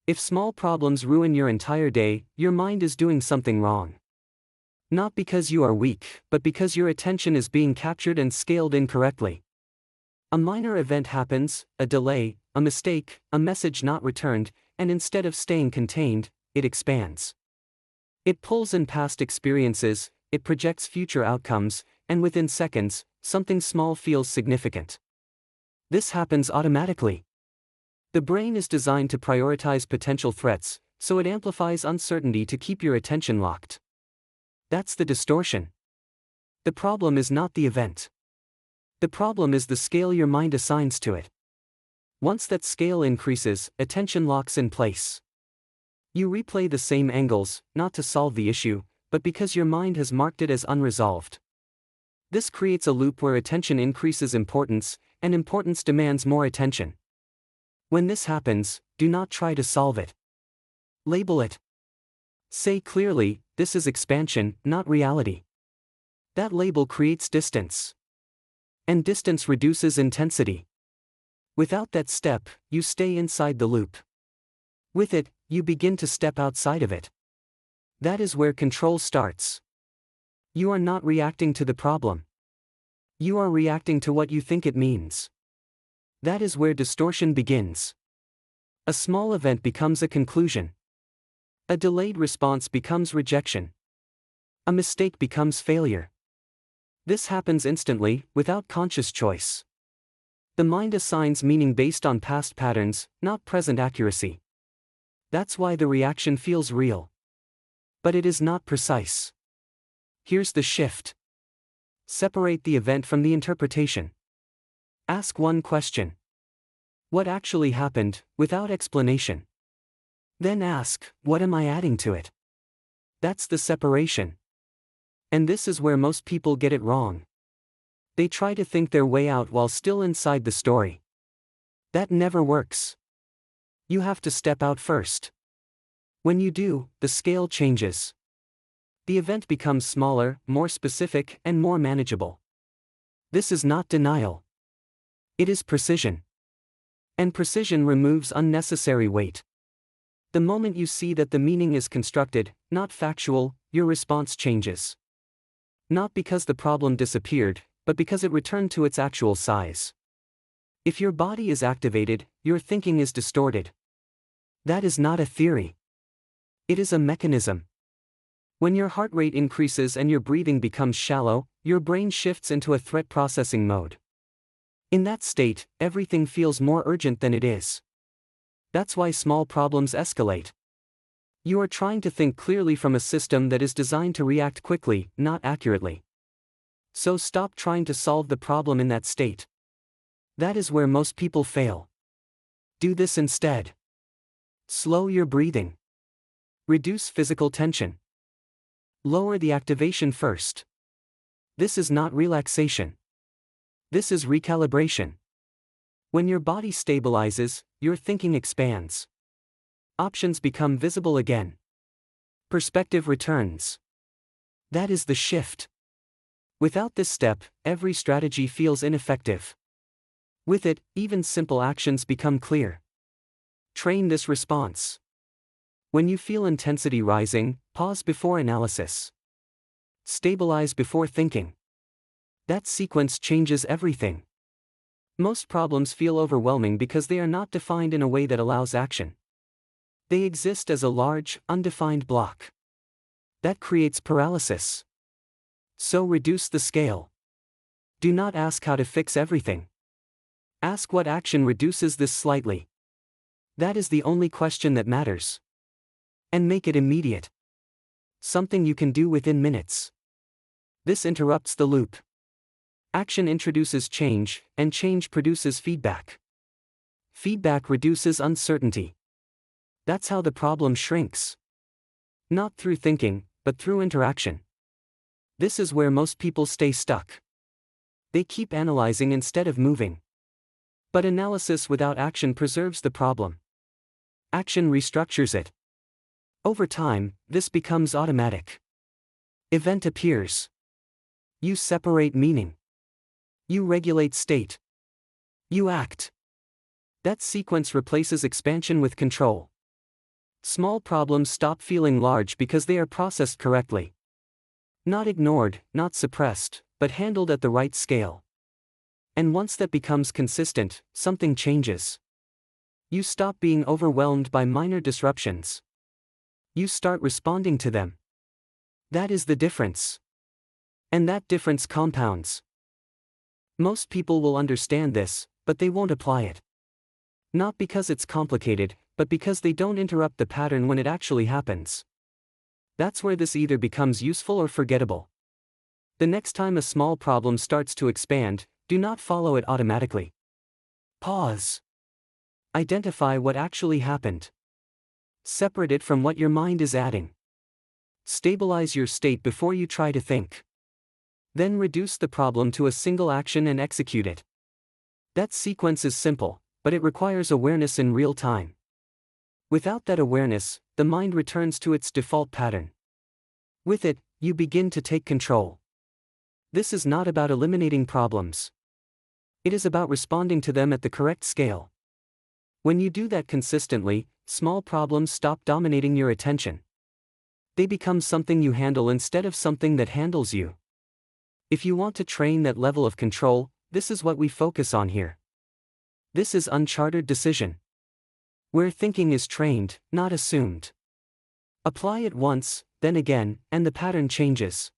If small problems ruin your entire day, your mind is doing something wrong. Not because you are weak, but because your attention is being captured and scaled incorrectly. A minor event happens, a delay, a mistake, a message not returned, and instead of staying contained, it expands. It pulls in past experiences, it projects future outcomes, and within seconds, something small feels significant. This happens automatically. The brain is designed to prioritize potential threats, so it amplifies uncertainty to keep your attention locked. That's the distortion. The problem is not the event. The problem is the scale your mind assigns to it. Once that scale increases, attention locks in place. You replay the same angles, not to solve the issue, but because your mind has marked it as unresolved. This creates a loop where attention increases importance, and importance demands more attention. When this happens, do not try to solve it. Label it. Say clearly, this is expansion, not reality. That label creates distance. And distance reduces intensity. Without that step, you stay inside the loop. With it, you begin to step outside of it. That is where control starts. You are not reacting to the problem. You are reacting to what you think it means. That is where distortion begins. A small event becomes a conclusion. A delayed response becomes rejection. A mistake becomes failure. This happens instantly, without conscious choice. The mind assigns meaning based on past patterns, not present accuracy. That's why the reaction feels real. But it is not precise. Here's the shift. Separate the event from the interpretation. Ask one question. What actually happened, without explanation? Then ask, what am I adding to it? That's the separation. And this is where most people get it wrong. They try to think their way out while still inside the story. That never works. You have to step out first. When you do, the scale changes. The event becomes smaller, more specific, and more manageable. This is not denial. It is precision. And precision removes unnecessary weight. The moment you see that the meaning is constructed, not factual, your response changes. Not because the problem disappeared, but because it returned to its actual size. If your body is activated, your thinking is distorted. That is not a theory. It is a mechanism. When your heart rate increases and your breathing becomes shallow, your brain shifts into a threat processing mode. In that state, everything feels more urgent than it is. That's why small problems escalate. You are trying to think clearly from a system that is designed to react quickly, not accurately. So stop trying to solve the problem in that state. That is where most people fail. Do this instead. Slow your breathing. Reduce physical tension. Lower the activation first. This is not relaxation. This is recalibration. When your body stabilizes, your thinking expands. Options become visible again. Perspective returns. That is the shift. Without this step, every strategy feels ineffective. With it, even simple actions become clear. Train this response. When you feel intensity rising, pause before analysis. Stabilize before thinking. That sequence changes everything. Most problems feel overwhelming because they are not defined in a way that allows action. They exist as a large, undefined block. That creates paralysis. So reduce the scale. Do not ask how to fix everything. Ask what action reduces this slightly. That is the only question that matters. And make it immediate. Something you can do within minutes. This interrupts the loop. Action introduces change, and change produces feedback. Feedback reduces uncertainty. That's how the problem shrinks. Not through thinking, but through interaction. This is where most people stay stuck. They keep analyzing instead of moving. But analysis without action preserves the problem. Action restructures it. Over time, this becomes automatic. Event appears. You separate meaning. You regulate state. You act. That sequence replaces expansion with control. Small problems stop feeling large because they are processed correctly. Not ignored, not suppressed, but handled at the right scale. And once that becomes consistent, something changes. You stop being overwhelmed by minor disruptions. You start responding to them. That is the difference. And that difference compounds. Most people will understand this, but they won't apply it. Not because it's complicated, but because they don't interrupt the pattern when it actually happens. That's where this either becomes useful or forgettable. The next time a small problem starts to expand, do not follow it automatically. Pause. Identify what actually happened. Separate it from what your mind is adding. Stabilize your state before you try to think. Then reduce the problem to a single action and execute it. That sequence is simple, but it requires awareness in real time. Without that awareness, the mind returns to its default pattern. With it, you begin to take control. This is not about eliminating problems. It is about responding to them at the correct scale. When you do that consistently, small problems stop dominating your attention. They become something you handle instead of something that handles you. If you want to train that level of control, this is what we focus on here. This is Unchartered Decision. Where thinking is trained, not assumed. Apply it once, then again, and the pattern changes.